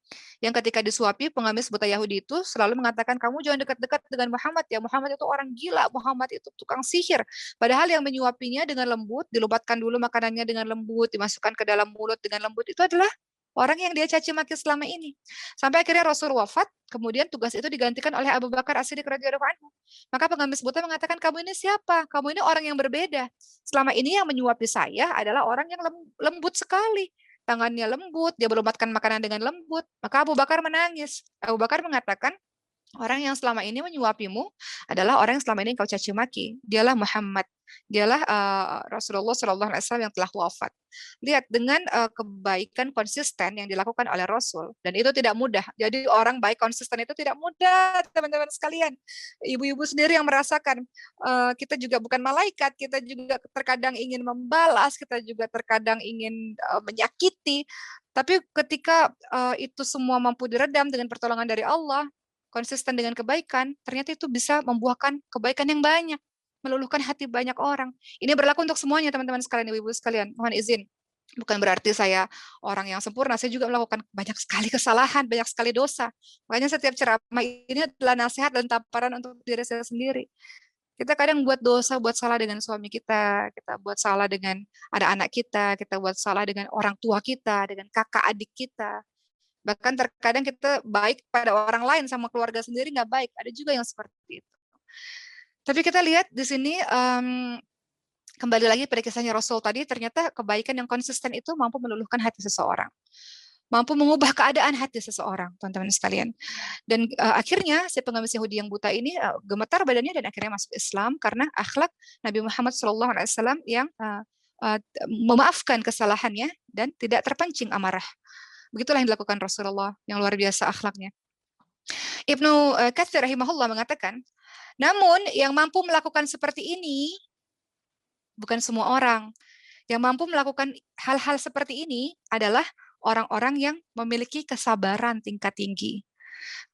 yang ketika disuapi pengamis buta Yahudi itu selalu mengatakan, kamu jangan dekat-dekat dengan Muhammad ya, Muhammad itu orang gila, Muhammad itu tukang sihir. Padahal yang menyuapinya dengan lembut, dilubatkan dulu makanannya dengan lembut, dimasukkan ke dalam mulut dengan lembut, itu adalah orang yang dia caci maki selama ini. Sampai akhirnya Rasul wafat, kemudian tugas itu digantikan oleh Abu Bakar As-Siddiq radhiyallahu anhu. Maka pengamis buta mengatakan, kamu ini siapa? Kamu ini orang yang berbeda. Selama ini yang menyuapi saya adalah orang yang lembut sekali, tangannya lembut, dia melumatkan makanan dengan lembut. Maka Abu Bakar menangis. Abu Bakar mengatakan, orang yang selama ini menyuapimu adalah orang yang selama ini kau caci maki. Dialah Muhammad. Dialah Rasulullah SAW yang telah wafat. Lihat, dengan kebaikan konsisten yang dilakukan oleh Rasul, dan itu tidak mudah. Jadi orang baik konsisten itu tidak mudah, teman-teman sekalian. Ibu-ibu sendiri yang merasakan, kita juga bukan malaikat, kita juga terkadang ingin membalas, kita juga terkadang ingin menyakiti. Tapi ketika itu semua mampu diredam dengan pertolongan dari Allah, konsisten dengan kebaikan, ternyata itu bisa membuahkan kebaikan yang banyak, meluluhkan hati banyak orang. Ini berlaku untuk semuanya, teman-teman sekalian, ibu-ibu sekalian. Mohon izin, bukan berarti saya orang yang sempurna, saya juga melakukan banyak sekali kesalahan, banyak sekali dosa. Makanya setiap ceramah ini adalah nasihat dan tamparan untuk diri saya sendiri. Kita kadang buat dosa, buat salah dengan suami kita buat salah dengan anak-anak kita buat salah dengan orang tua kita, dengan kakak adik kita. Bahkan terkadang kita baik pada orang lain, sama keluarga sendiri nggak baik. Ada juga yang seperti itu. Tapi kita lihat di sini, kembali lagi pada kisahnya Rasul tadi, ternyata kebaikan yang konsisten itu mampu meluluhkan hati seseorang. Mampu mengubah keadaan hati seseorang, teman-teman sekalian. Dan akhirnya si pengamis Yahudi yang buta ini gemetar badannya dan akhirnya masuk Islam karena akhlak Nabi Muhammad SAW yang memaafkan kesalahannya dan tidak terpancing amarah. Begitulah yang dilakukan Rasulullah, yang luar biasa akhlaknya. Ibnu Katsir rahimahullah mengatakan, namun yang mampu melakukan seperti ini bukan semua orang. Yang mampu melakukan hal-hal seperti ini adalah orang-orang yang memiliki kesabaran tingkat tinggi.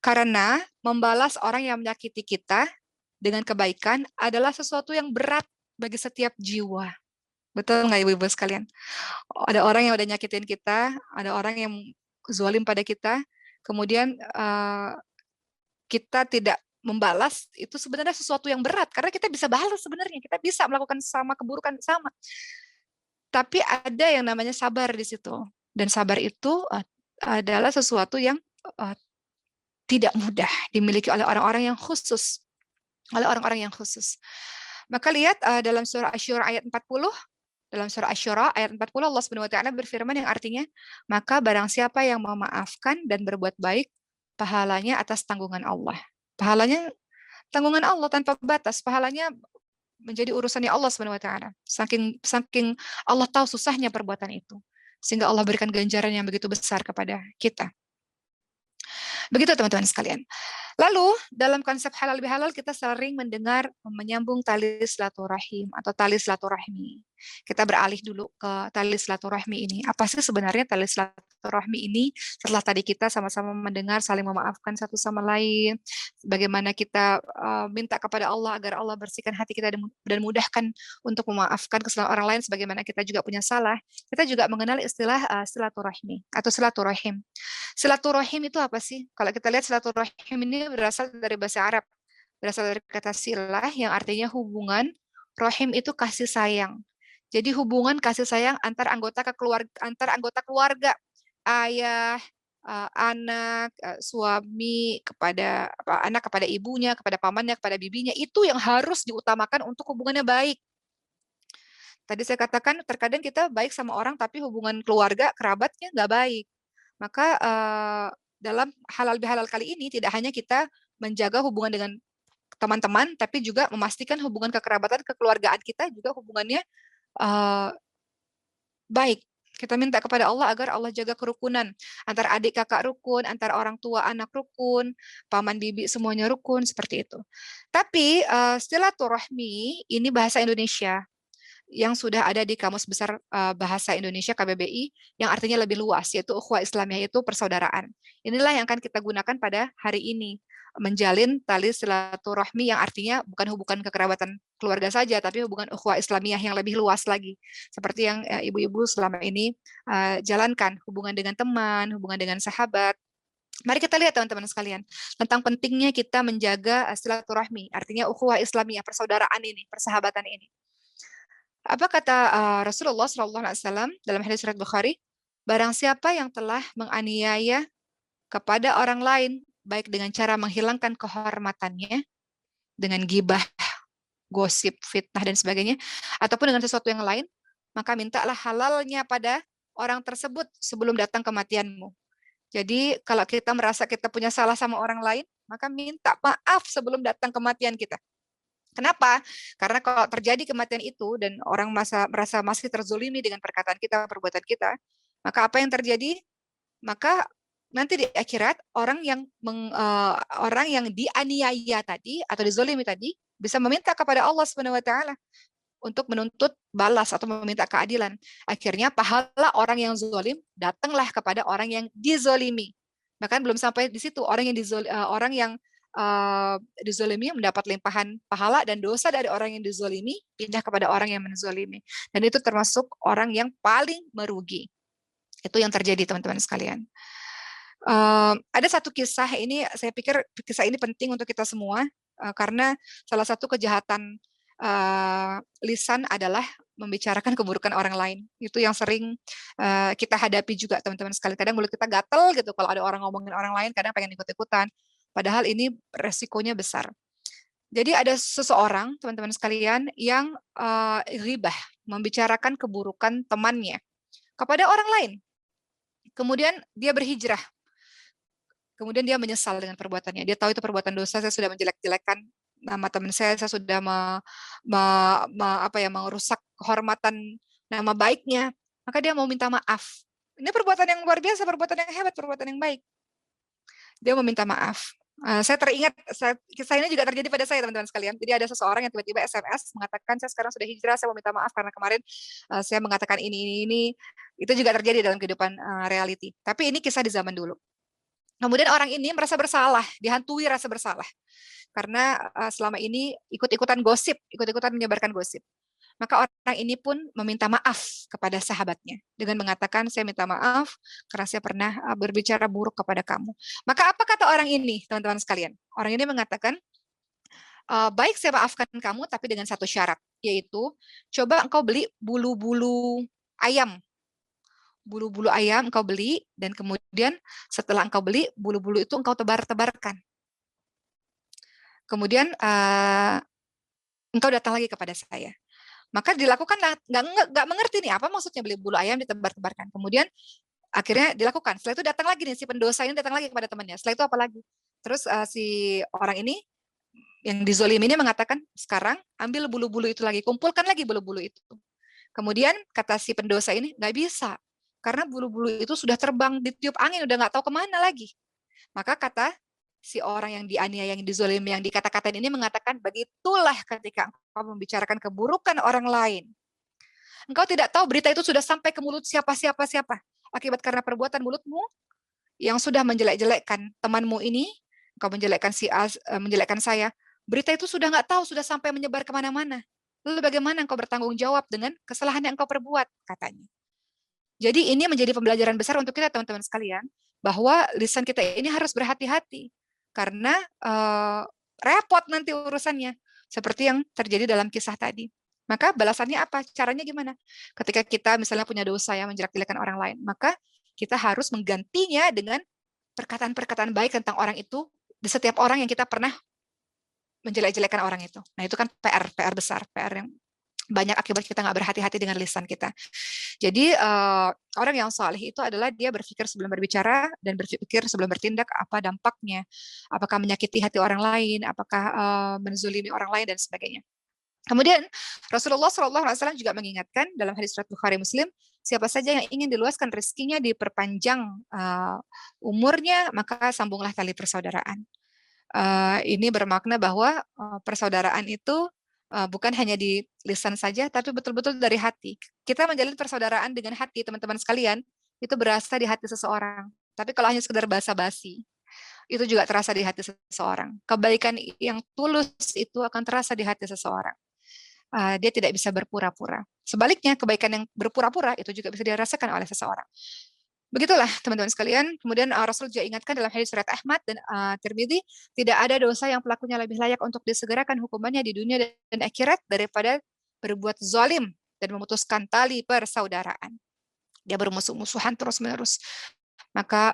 Karena membalas orang yang menyakiti kita dengan kebaikan adalah sesuatu yang berat bagi setiap jiwa. Betul nggak ibu-ibu sekalian? Ada orang yang udah nyakitin kita, ada orang yang zalim pada kita, kemudian kita tidak membalas, itu sebenarnya sesuatu yang berat, karena kita bisa balas sebenarnya, kita bisa melakukan sama keburukan sama. Tapi ada yang namanya sabar di situ, dan sabar itu adalah sesuatu yang tidak mudah dimiliki oleh orang-orang yang khusus, Maka lihat dalam surah Asy-Syura ayat 40, dalam surah Asy-Syura ayat 40 Allah Subhanahu wa taala berfirman yang artinya, maka barang siapa yang memaafkan dan berbuat baik, pahalanya atas tanggungan Allah. Pahalanya tanggungan Allah tanpa batas, pahalanya menjadi urusannya Allah Subhanahu wa taala. Saking Allah tahu susahnya perbuatan itu, sehingga Allah berikan ganjaran yang begitu besar kepada kita. Begitu teman-teman sekalian. Lalu dalam konsep halal bihalal kita sering mendengar menyambung tali silaturahim atau tali silaturahmi. Kita beralih dulu ke tali silaturahmi ini. Apa sih sebenarnya tali silaturahmi ini? Setelah tadi kita sama-sama mendengar saling memaafkan satu sama lain, bagaimana kita minta kepada Allah agar Allah bersihkan hati kita dan mudahkan untuk memaafkan kesalahan orang lain sebagaimana kita juga punya salah. Kita juga mengenal istilah silaturahmi atau silaturahim. Silaturahim itu apa sih? Kalau kita lihat silaturahim ini berasal dari bahasa Arab, berasal dari kata silah yang artinya hubungan, rahim itu kasih sayang. Jadi hubungan kasih sayang antar anggota keluarga, ayah, anak, suami kepada anak kepada ibunya, kepada pamannya, kepada bibinya, itu yang harus diutamakan untuk hubungannya baik. Tadi saya katakan terkadang kita baik sama orang tapi hubungan keluarga, kerabatnya nggak baik. Maka dalam halal bihalal kali ini tidak hanya kita menjaga hubungan dengan teman-teman, tapi juga memastikan hubungan kekerabatan, kekeluargaan kita juga hubungannya baik. Kita minta kepada Allah agar Allah jaga kerukunan. Antara adik kakak rukun, antara orang tua anak rukun, paman bibi semuanya rukun, seperti itu. Tapi silaturahmi ini bahasa Indonesia yang sudah ada di Kamus Besar Bahasa Indonesia KBBI yang artinya lebih luas, yaitu ukhuwah Islamiyah, yaitu persaudaraan. Inilah yang akan kita gunakan pada hari ini, menjalin tali silaturahmi yang artinya bukan hubungan kekerabatan keluarga saja, tapi hubungan ukhuwah Islamiyah yang lebih luas lagi. Seperti yang ibu-ibu selama ini jalankan, hubungan dengan teman, hubungan dengan sahabat, Mari kita lihat teman-teman sekalian tentang pentingnya kita menjaga silaturahmi, artinya ukhuwah Islamiyah, persaudaraan ini, persahabatan ini. Apa kata Rasulullah SAW dalam hadis riwayat Bukhari? Barang siapa yang telah menganiaya kepada orang lain, baik dengan cara menghilangkan kehormatannya, dengan gibah, gosip, fitnah, dan sebagainya, ataupun dengan sesuatu yang lain, maka mintalah halalnya pada orang tersebut sebelum datang kematianmu. Jadi kalau kita merasa kita punya salah sama orang lain, maka minta maaf sebelum datang kematian kita. Kenapa? Karena kalau terjadi kematian itu dan orang merasa masih terzolimi dengan perkataan kita, perbuatan kita, maka apa yang terjadi? Maka nanti di akhirat orang yang dianiaya tadi atau dizolimi tadi bisa meminta kepada Allah Subhanahu wa taala untuk menuntut balas atau meminta keadilan. Akhirnya pahala orang yang zolim datanglah kepada orang yang dizolimi. Bahkan belum sampai di situ, orang yang dizolimi mendapat limpahan pahala dan dosa dari orang yang dizolimi pindah kepada orang yang menzolimi. Dan itu termasuk orang yang paling merugi. Itu yang terjadi teman-teman sekalian. Ada satu kisah ini, saya pikir kisah ini penting untuk kita semua karena salah satu kejahatan lisan adalah membicarakan keburukan orang lain. Itu yang sering kita hadapi juga teman-teman sekalian. Kadang mulut kita gatel gitu kalau ada orang ngomongin orang lain, kadang pengen ikut-ikutan. Padahal ini resikonya besar. Jadi ada seseorang, teman-teman sekalian, yang ghibah, membicarakan keburukan temannya kepada orang lain. Kemudian dia berhijrah. Kemudian dia menyesal dengan perbuatannya. Dia tahu itu perbuatan dosa, saya sudah menjelek-jelekan nama teman saya sudah merusak kehormatan nama baiknya. Maka dia mau minta maaf. Ini perbuatan yang luar biasa, perbuatan yang hebat, perbuatan yang baik. Dia meminta maaf. Saya teringat, kisah ini juga terjadi pada saya teman-teman sekalian. Jadi ada seseorang yang tiba-tiba SMS mengatakan saya sekarang sudah hijrah, saya mau minta maaf karena kemarin saya mengatakan ini. Itu juga terjadi dalam kehidupan reality. Tapi ini kisah di zaman dulu. Kemudian orang ini merasa bersalah, dihantui rasa bersalah. Karena selama ini ikut-ikutan gosip, ikut-ikutan menyebarkan gosip. Maka orang ini pun meminta maaf kepada sahabatnya dengan mengatakan, saya minta maaf karena saya pernah berbicara buruk kepada kamu. Maka apa kata orang ini, teman-teman sekalian? Orang ini mengatakan, baik saya maafkan kamu, tapi dengan satu syarat, yaitu coba engkau beli bulu-bulu ayam. Bulu-bulu ayam engkau beli, dan kemudian setelah engkau beli, bulu-bulu itu engkau tebar-tebarkan. Kemudian engkau datang lagi kepada saya. Maka dilakukan, nggak mengerti nih apa maksudnya beli bulu ayam ditebar-tebarkan. Kemudian akhirnya dilakukan. Setelah itu datang lagi nih si pendosa ini datang lagi kepada temannya. Setelah itu apa lagi? Terus si orang ini yang dizolimi ini mengatakan, sekarang ambil bulu-bulu itu lagi, kumpulkan lagi bulu-bulu itu. Kemudian kata si pendosa ini, nggak bisa. Karena bulu-bulu itu sudah terbang, ditiup angin, udah nggak tahu kemana lagi. Maka kata si orang yang dianiaya, yang dizolimi, yang dikata-katain ini mengatakan, begitulah ketika engkau membicarakan keburukan orang lain. Engkau tidak tahu berita itu sudah sampai ke mulut siapa. Akibat karena perbuatan mulutmu yang sudah menjelek-jelekkan temanmu ini, engkau menjelekkan menjelekkan saya. Berita itu sudah nggak tahu, sudah sampai menyebar kemana-mana. Lalu bagaimana engkau bertanggung jawab dengan kesalahan yang engkau perbuat, katanya. Jadi ini menjadi pembelajaran besar untuk kita teman-teman sekalian, bahwa lisan kita ini harus berhati-hati. Karena repot nanti urusannya. Seperti yang terjadi dalam kisah tadi. Maka balasannya apa? Caranya gimana? Ketika kita misalnya punya dosa yang menjelek-jelekan orang lain, maka kita harus menggantinya dengan perkataan-perkataan baik tentang orang itu di setiap orang yang kita pernah menjelek-jelekan orang itu. Nah itu kan PR besar, PR yang banyak akibat kita nggak berhati-hati dengan lisan kita. Jadi orang yang saleh itu adalah dia berpikir sebelum berbicara dan berpikir sebelum bertindak apa dampaknya, apakah menyakiti hati orang lain, apakah menzulimi orang lain dan sebagainya. Kemudian Rasulullah SAW juga mengingatkan dalam hadis riwayat Bukhari Muslim, siapa saja yang ingin diluaskan rezekinya, diperpanjang umurnya, maka sambunglah tali persaudaraan. Ini bermakna bahwa persaudaraan itu bukan hanya di lisan saja, tapi betul-betul dari hati. Kita menjalin persaudaraan dengan hati, teman-teman sekalian, itu berasa di hati seseorang. Tapi kalau hanya sekedar basa-basi, itu juga terasa di hati seseorang. Kebaikan yang tulus itu akan terasa di hati seseorang. Dia tidak bisa berpura-pura. Sebaliknya, kebaikan yang berpura-pura itu juga bisa dirasakan oleh seseorang. Begitulah teman-teman sekalian. Kemudian Rasul juga ingatkan dalam hadis riwayat Ahmad dan Tirmidzi, tidak ada dosa yang pelakunya lebih layak untuk disegerakan hukumannya di dunia dan akhirat daripada berbuat zalim dan memutuskan tali persaudaraan. Dia bermusuh-musuhan terus-menerus. Maka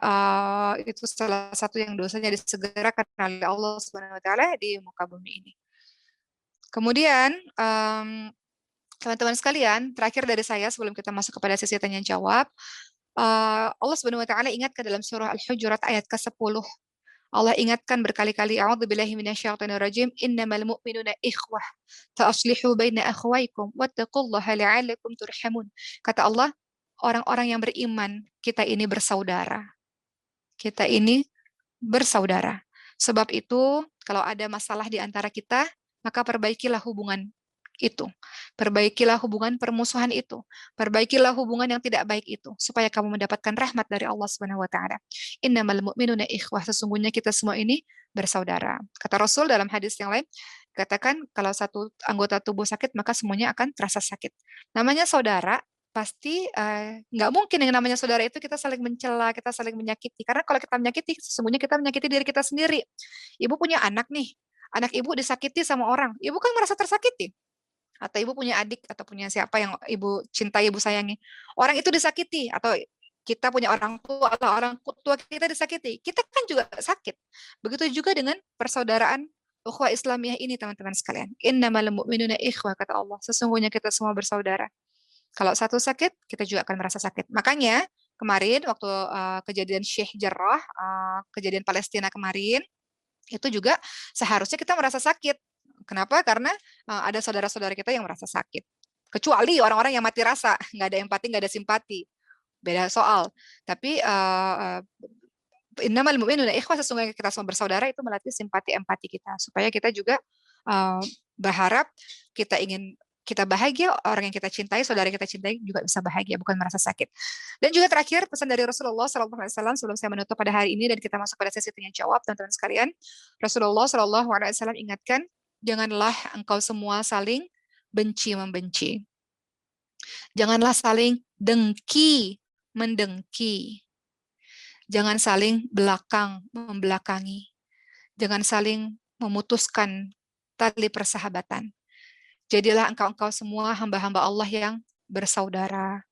itu salah satu yang dosanya disegerakan oleh Allah Subhanahu wa taala di muka bumi ini. Kemudian teman-teman sekalian, terakhir dari saya sebelum kita masuk kepada sesi tanya jawab, Allah Subhanahu wa taala ingatkan dalam surah Al-Hujurat ayat ke-10. Allah ingatkan berkali-kali, a'udzubillahi minasyaitonir rajim, innamal mu'minuna ikhwah fa aslihu baina akhwaykum wattaqullaha la'allakum turhamun. Kata Allah, orang-orang yang beriman, kita ini bersaudara. Kita ini bersaudara. Sebab itu, kalau ada masalah di antara kita, maka perbaikilah hubungan itu. Perbaikilah hubungan permusuhan itu. Perbaikilah hubungan yang tidak baik itu supaya kamu mendapatkan rahmat dari Allah Subhanahu wa taala. Innamal mu'minuna ikhwah, sesungguhnya kita semua ini bersaudara. Kata Rasul dalam hadis yang lain, katakan kalau satu anggota tubuh sakit maka semuanya akan terasa sakit. Namanya saudara pasti nggak mungkin yang namanya saudara itu kita saling mencela, kita saling menyakiti. Karena kalau kita menyakiti, sesungguhnya kita menyakiti diri kita sendiri. Ibu punya anak nih, anak ibu disakiti sama orang, ibu kan merasa tersakiti. Atau ibu punya adik atau punya siapa yang ibu cintai, ibu sayangi, orang itu disakiti, atau kita punya orang tua atau orang tua kita disakiti, kita kan juga sakit. Begitu juga dengan persaudaraan ukhuwah Islamiyah ini teman-teman sekalian. Innamal mu'minuna ikhwah, kata Allah, sesungguhnya kita semua bersaudara. Kalau satu sakit, kita juga akan merasa sakit. Makanya kemarin waktu kejadian Syekh Jarrah, kejadian Palestina kemarin, itu juga seharusnya kita merasa sakit. Kenapa? Karena ada saudara-saudara kita yang merasa sakit. Kecuali orang-orang yang mati rasa, nggak ada empati, nggak ada simpati. Beda soal. Tapi innamal mu'minuna ikhwah, sesungguhnya kita semua bersaudara, itu melatih simpati empati kita. Supaya kita juga berharap kita bahagia, orang yang kita cintai, saudara yang kita cintai juga bisa bahagia, bukan merasa sakit. Dan juga terakhir, pesan dari Rasulullah SAW sebelum saya menutup pada hari ini dan kita masuk pada sesi tanya jawab, teman-teman sekalian. Rasulullah SAW ingatkan, janganlah engkau semua saling benci-membenci. Janganlah saling dengki, mendengki. Jangan saling membelakangi. Jangan saling memutuskan tali persahabatan. Jadilah engkau semua hamba-hamba Allah yang bersaudara.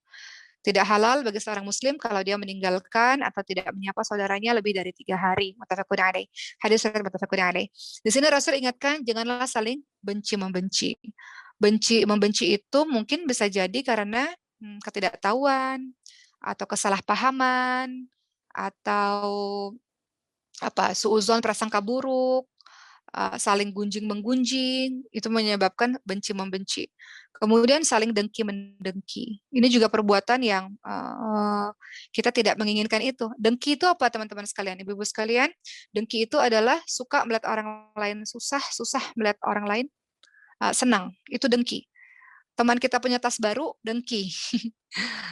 Tidak halal bagi seorang muslim kalau dia meninggalkan atau tidak menyapa saudaranya lebih dari 3 hari. Muttafaqun alaih. Hadis riwayat muttafaqun alaih. Di sini Rasul ingatkan janganlah saling benci-membenci. Benci-membenci itu mungkin bisa jadi karena ketidaktahuan atau kesalahpahaman atau suudzon, prasangka buruk, saling gunjing-menggunjing, itu menyebabkan benci-membenci. Kemudian saling dengki-mendengki. Ini juga perbuatan yang kita tidak menginginkan itu. Dengki itu apa teman-teman sekalian, ibu-ibu sekalian? Dengki itu adalah suka melihat orang lain susah, susah melihat orang lain senang. Itu dengki. Teman kita punya tas baru, dengki.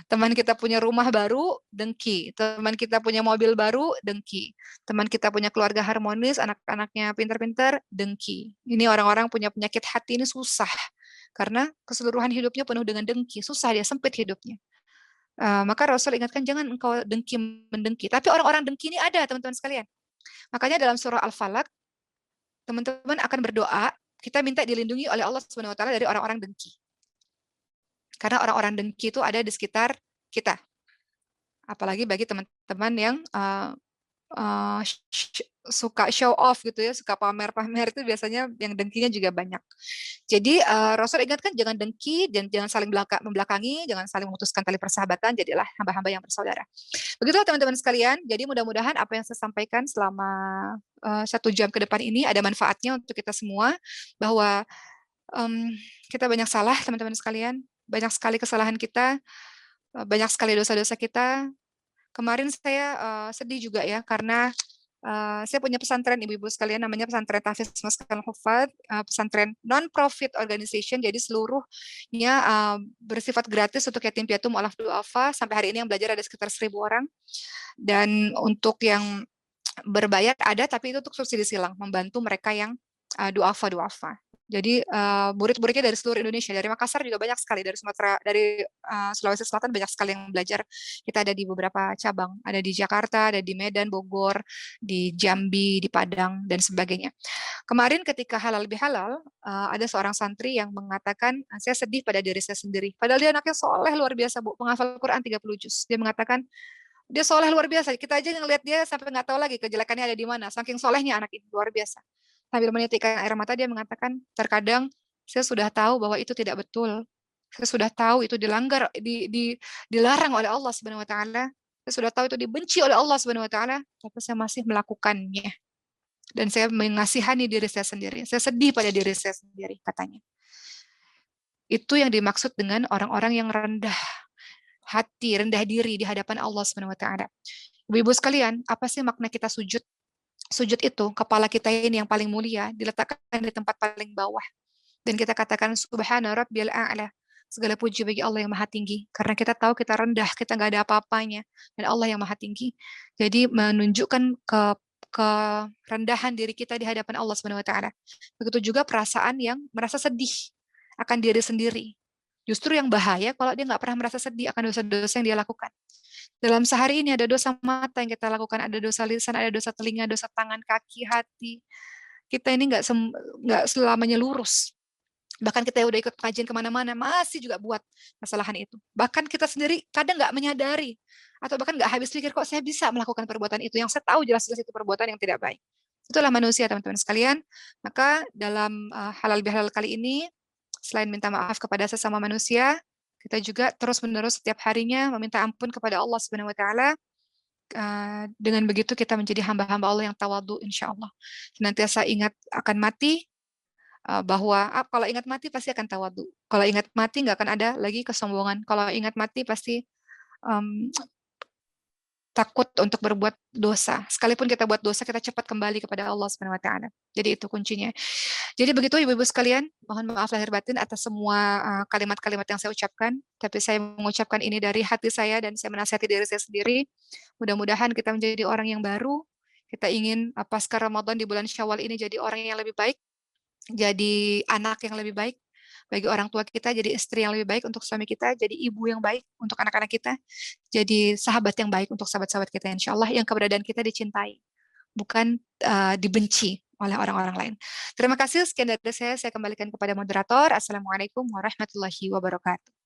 Teman kita punya rumah baru, dengki. Teman kita punya mobil baru, dengki. Teman kita punya keluarga harmonis, anak-anaknya pintar-pintar, dengki. Ini orang-orang punya penyakit hati ini susah. Karena keseluruhan hidupnya penuh dengan dengki. Susah, dia sempit hidupnya. Maka Rasul ingatkan, jangan engkau dengki-mendengki. Tapi orang-orang dengki ini ada, teman-teman sekalian. Makanya dalam surah Al-Falaq, teman-teman akan berdoa, kita minta dilindungi oleh Allah Subhanahu wa taala dari orang-orang dengki. Karena orang-orang dengki itu ada di sekitar kita. Apalagi bagi teman-teman yang suka show off gitu ya, suka pamer-pamer, itu biasanya yang dengkinya juga banyak. Jadi Rasul ingatkan jangan dengki dan jangan saling membelakangi, jangan saling memutuskan tali persahabatan, jadilah hamba-hamba yang bersaudara. Begitulah teman-teman sekalian. Jadi mudah-mudahan apa yang saya sampaikan selama 1 jam ke depan ini ada manfaatnya untuk kita semua, bahwa kita banyak salah teman-teman sekalian. Banyak sekali kesalahan kita, banyak sekali dosa-dosa kita. Kemarin saya sedih juga ya, karena saya punya pesantren ibu-ibu sekalian, namanya Pesantren Tahfiz Maskan Hufad, pesantren non-profit organization, jadi seluruhnya bersifat gratis untuk yatim piatu, mu'alaf du'afa. Sampai hari ini yang belajar ada sekitar 1.000 orang. Dan untuk yang berbayar ada, tapi itu untuk subsidi silang, membantu mereka yang du'afa. Jadi murid-muridnya dari seluruh Indonesia, dari Makassar juga banyak sekali, dari Sumatera, dari Sulawesi Selatan banyak sekali yang belajar. Kita ada di beberapa cabang, ada di Jakarta, ada di Medan, Bogor, di Jambi, di Padang, dan sebagainya. Kemarin ketika halal bihalal, ada seorang santri yang mengatakan, saya sedih pada diri saya sendiri. Padahal dia anaknya soleh luar biasa, Bu, penghafal Quran 30 juz. Dia mengatakan, dia soleh luar biasa. Kita aja ngelihat dia sampai nggak tahu lagi kejelekannya ada di mana. Saking solehnya anak ini, luar biasa. Sambil menitikkan air mata, dia mengatakan, terkadang saya sudah tahu bahwa itu tidak betul. Saya sudah tahu itu dilanggar, dilarang oleh Allah Subhanahu Wa Taala. Saya sudah tahu itu dibenci oleh Allah Subhanahu Wa Taala, tapi saya masih melakukannya. Dan saya mengasihani diri saya sendiri. Saya sedih pada diri saya sendiri, katanya. Itu yang dimaksud dengan orang-orang yang rendah hati, rendah diri di hadapan Allah Subhanahu Wa Taala. Ibu-ibu sekalian, apa sih makna kita sujud? Sujud itu, kepala kita ini yang paling mulia, diletakkan di tempat paling bawah. Dan kita katakan, Subhana Rabbiyal A'la. Segala puji bagi Allah yang maha tinggi. Karena kita tahu kita rendah, kita nggak ada apa-apanya. Dan Allah yang maha tinggi. Jadi menunjukkan kerendahan diri kita di hadapan Allah Subhanahu Wa Taala. Begitu juga perasaan yang merasa sedih akan diri sendiri. Justru yang bahaya kalau dia nggak pernah merasa sedih akan dosa-dosa yang dia lakukan. Dalam sehari ini ada dosa mata yang kita lakukan, ada dosa lisan, ada dosa telinga, dosa tangan, kaki, hati. Kita ini nggak selamanya lurus. Bahkan kita udah ikut kajian kemana-mana, masih juga buat kesalahan itu. Bahkan kita sendiri kadang nggak menyadari, atau bahkan nggak habis pikir, kok saya bisa melakukan perbuatan itu, yang saya tahu jelas-jelas itu perbuatan yang tidak baik. Itulah manusia, teman-teman sekalian. Maka dalam halal bihalal kali ini, selain minta maaf kepada sesama manusia, kita juga terus-menerus setiap harinya meminta ampun kepada Allah Subhanahu Wa Taala. Dengan begitu kita menjadi hamba-hamba Allah yang tawadhu, insya Allah. Senantiasa ingat akan mati, bahwa kalau ingat mati pasti akan tawadhu. Kalau ingat mati nggak akan ada lagi kesombongan. Kalau ingat mati pasti um, takut untuk berbuat dosa. Sekalipun kita buat dosa, kita cepat kembali kepada Allah Subhanahu Wa Taala. Jadi itu kuncinya. Jadi begitu ibu-ibu sekalian, mohon maaf lahir batin atas semua kalimat-kalimat yang saya ucapkan. Tapi saya mengucapkan ini dari hati saya dan saya menasihati diri saya sendiri. Mudah-mudahan kita menjadi orang yang baru. Kita ingin pasca Ramadan di bulan Syawal ini jadi orang yang lebih baik, jadi anak yang lebih baik bagi orang tua kita, jadi istri yang lebih baik untuk suami kita, jadi ibu yang baik untuk anak-anak kita, jadi sahabat yang baik untuk sahabat-sahabat kita, insya Allah yang keberadaan kita dicintai, bukan dibenci oleh orang-orang lain. Terima kasih, sekian dari saya kembalikan kepada moderator. Assalamualaikum warahmatullahi wabarakatuh.